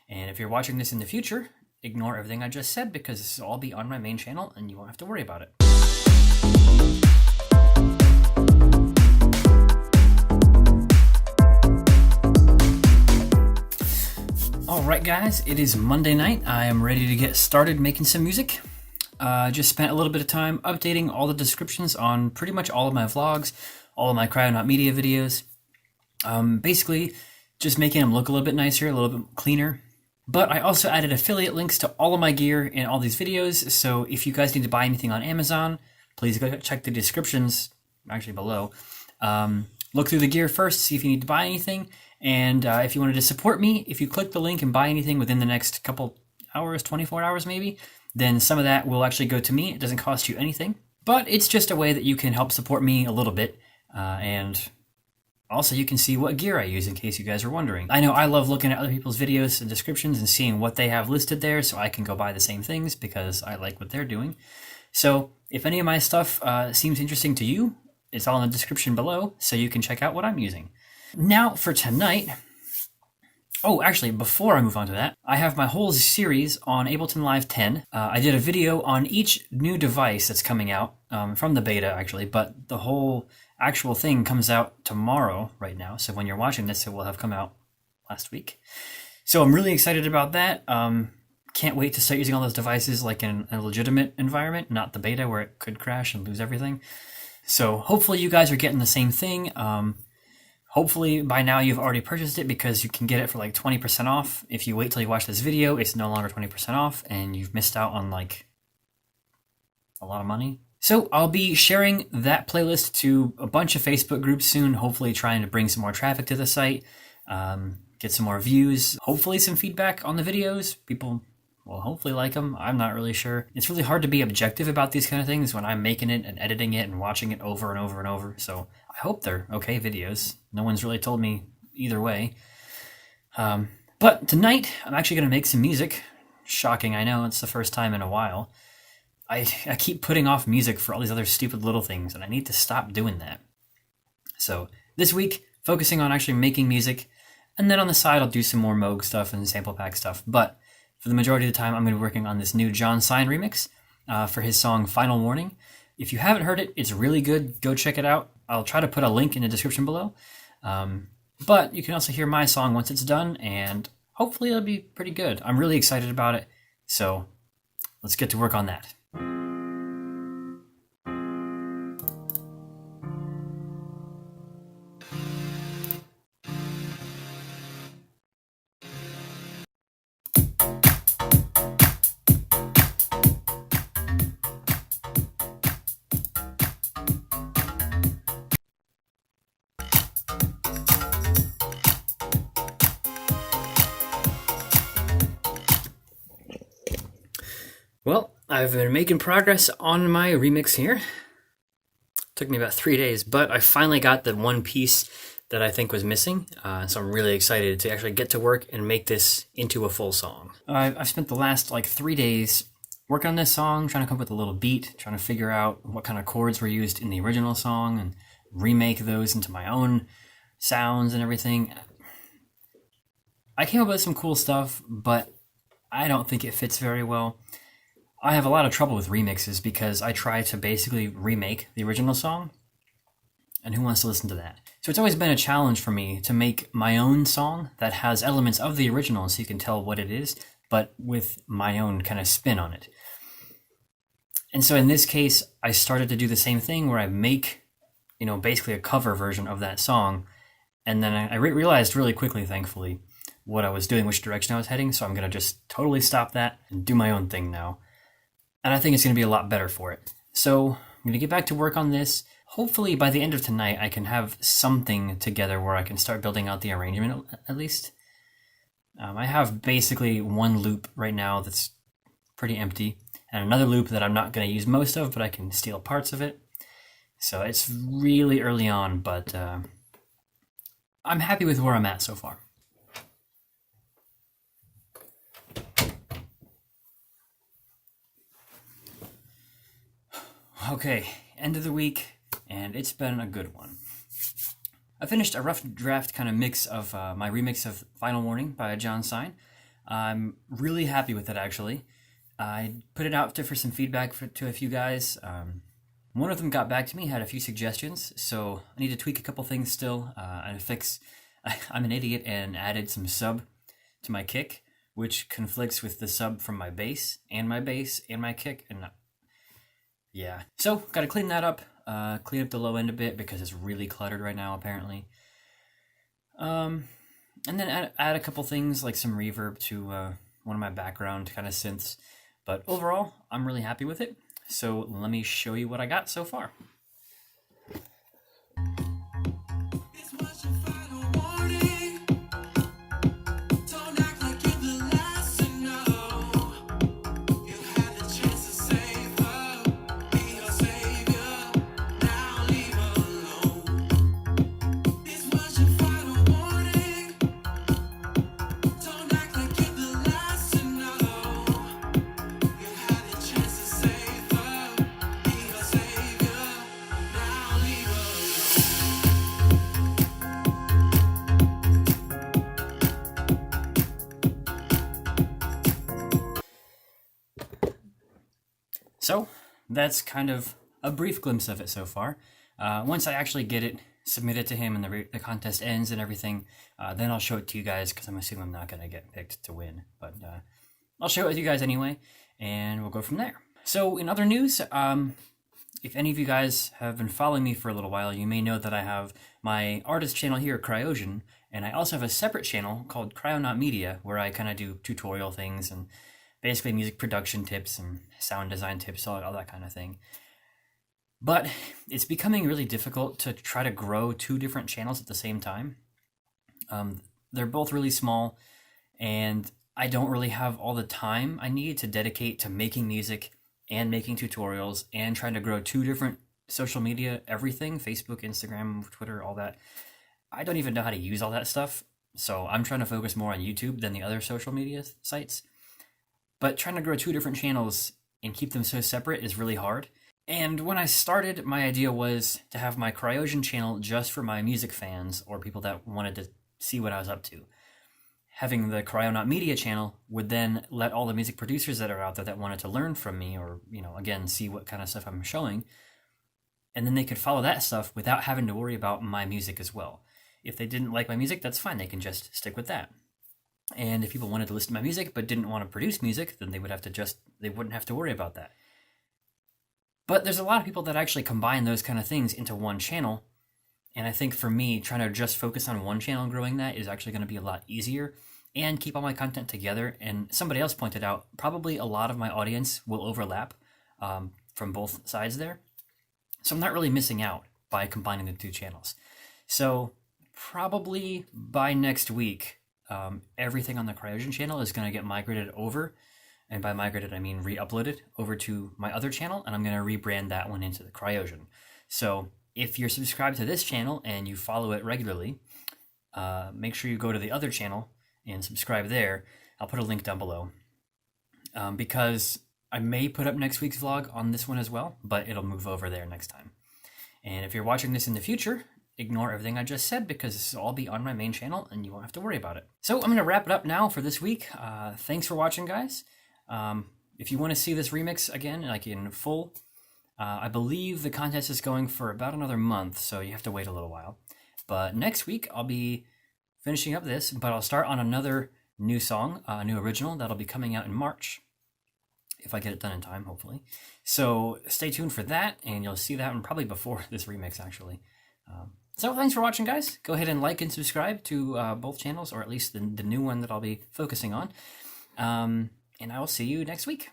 And if you're watching this in the future, ignore everything I just said because this will all be on my main channel and you won't have to worry about it. Alright guys, it is Monday night. I am ready to get started making some music. Just spent a little bit of time updating all the descriptions on pretty much all of my vlogs, all of my Cryosion Media videos. Basically, just making them look a little bit nicer, a little bit cleaner. But I also added affiliate links to all of my gear in all these videos, so if you guys need to buy anything on Amazon, please go check the descriptions, actually below. Look through the gear first, see if you need to buy anything, and if you wanted to support me, if you click the link and buy anything within the next couple hours, 24 hours maybe, then some of that will actually go to me. It doesn't cost you anything, but it's just a way that you can help support me a little bit, and also you can see what gear I use in case you guys are wondering. I know I love looking at other people's videos and descriptions and seeing what they have listed there so I can go buy the same things because I like what they're doing. So if any of my stuff seems interesting to you, it's all in the description below so you can check out what I'm using. Now for tonight, oh, actually, before I move on to that, I have my whole series on Ableton Live 10. I did a video on each new device that's coming out, from the beta actually, but the whole actual thing comes out tomorrow right now. So when you're watching this, it will have come out last week. So I'm really excited about that. Can't wait to start using all those devices like in a legitimate environment, not the beta where it could crash and lose everything. So hopefully you guys are getting the same thing. Hopefully by now you've already purchased it because you can get it for like 20% off. If you wait till you watch this video, it's no longer 20% off and you've missed out on like a lot of money. So I'll be sharing that playlist to a bunch of Facebook groups soon, hopefully trying to bring some more traffic to the site, get some more views, hopefully some feedback on the videos. People will hopefully like them. I'm not really sure. It's really hard to be objective about these kind of things when I'm making it and editing it and watching it over and over and over. So I hope they're okay videos. No one's really told me either way. But tonight I'm actually going to make some music. Shocking, I know, it's the first time in a while. I keep putting off music for all these other stupid little things, and I need to stop doing that. So this week, focusing on actually making music, and then on the side I'll do some more Moog stuff and sample pack stuff. But for the majority of the time, I'm going to be working on this new John Sign remix for his song Final Warning. If you haven't heard it, it's really good. Go check it out. I'll try to put a link in the description below. But you can also hear my song once it's done, and hopefully it'll be pretty good. I'm really excited about it, so let's get to work on that. Well, I've been making progress on my remix here. Took me about 3 days, but I finally got the one piece that I think was missing. So I'm really excited to actually get to work and make this into a full song. I've spent the last like 3 days working on this song, trying to come up with a little beat, trying to figure out what kind of chords were used in the original song and remake those into my own sounds and everything. I came up with some cool stuff, but I don't think it fits very well. I have a lot of trouble with remixes because I try to basically remake the original song, and who wants to listen to that? So it's always been a challenge for me to make my own song that has elements of the original so you can tell what it is, but with my own kind of spin on it. And so in this case, I started to do the same thing where I make, basically a cover version of that song, and then I realized really quickly, thankfully, what I was doing, which direction I was heading, so I'm going to just totally stop that and do my own thing now. And I think it's going to be a lot better for it. So I'm going to get back to work on this. Hopefully by the end of tonight, I can have something together where I can start building out the arrangement at least. I have basically one loop right now that's pretty empty, and another loop that I'm not going to use most of, but I can steal parts of it. So it's really early on, but I'm happy with where I'm at so far. Okay, end of the week, and it's been a good one. I finished a rough draft kind of mix of my remix of Final Warning by John Sign. I'm really happy with it, actually. I put it out for some feedback to a few guys. One of them got back to me, had a few suggestions, so I need to tweak a couple things still and fix. I'm an idiot and added some sub to my kick, which conflicts with the sub from my bass and my kick, and yeah. So got to clean that up, clean up the low end a bit because it's really cluttered right now apparently. And then add a couple things like some reverb to one of my background kind of synths. But overall, I'm really happy with it. So let me show you what I got so far. So that's kind of a brief glimpse of it so far. Once I actually get it submitted to him and the contest ends and everything, then I'll show it to you guys because I'm assuming I'm not going to get picked to win. But I'll share it with you guys anyway, and we'll go from there. So in other news, if any of you guys have been following me for a little while, you may know that I have my artist channel here, Cryosion, and I also have a separate channel called Cryosion where I kind of do tutorial things and basically music production tips and sound design tips, all that kind of thing. But it's becoming really difficult to try to grow two different channels at the same time. They're both really small, and I don't really have all the time I need to dedicate to making music and making tutorials and trying to grow two different social media, everything, Facebook, Instagram, Twitter, all that. I don't even know how to use all that stuff, so I'm trying to focus more on YouTube than the other social media sites. But trying to grow two different channels and keep them so separate is really hard. And when I started, my idea was to have my Cryosion channel just for my music fans or people that wanted to see what I was up to. Having the Cryosion channel would then let all the music producers that are out there that wanted to learn from me or, again, see what kind of stuff I'm showing. And then they could follow that stuff without having to worry about my music as well. If they didn't like my music, that's fine. They can just stick with that. And if people wanted to listen to my music but didn't want to produce music, then they wouldn't have to worry about that. But there's a lot of people that actually combine those kind of things into one channel. And I think for me, trying to just focus on one channel and growing that is actually going to be a lot easier and keep all my content together. And somebody else pointed out, probably a lot of my audience will overlap from both sides there. So I'm not really missing out by combining the two channels. So probably by next week, everything on the Cryosion channel is going to get migrated over. And by migrated, I mean re-uploaded over to my other channel, and I'm going to rebrand that one into the Cryosion. So if you're subscribed to this channel and you follow it regularly, make sure you go to the other channel and subscribe there. I'll put a link down below. Because I may put up next week's vlog on this one as well, but it'll move over there next time. And if you're watching this in the future, ignore everything I just said because this will all be on my main channel and you won't have to worry about it. So I'm going to wrap it up now for this week. Thanks for watching, guys. If you want to see this remix again, like in full, I believe the contest is going for about another month, so you have to wait a little while. But next week, I'll be finishing up this, but I'll start on another new song, a new original that'll be coming out in March, if I get it done in time, hopefully. So stay tuned for that, and you'll see that one probably before this remix, actually. So thanks for watching, guys. Go ahead and like and subscribe to both channels, or at least the new one that I'll be focusing on. And I will see you next week.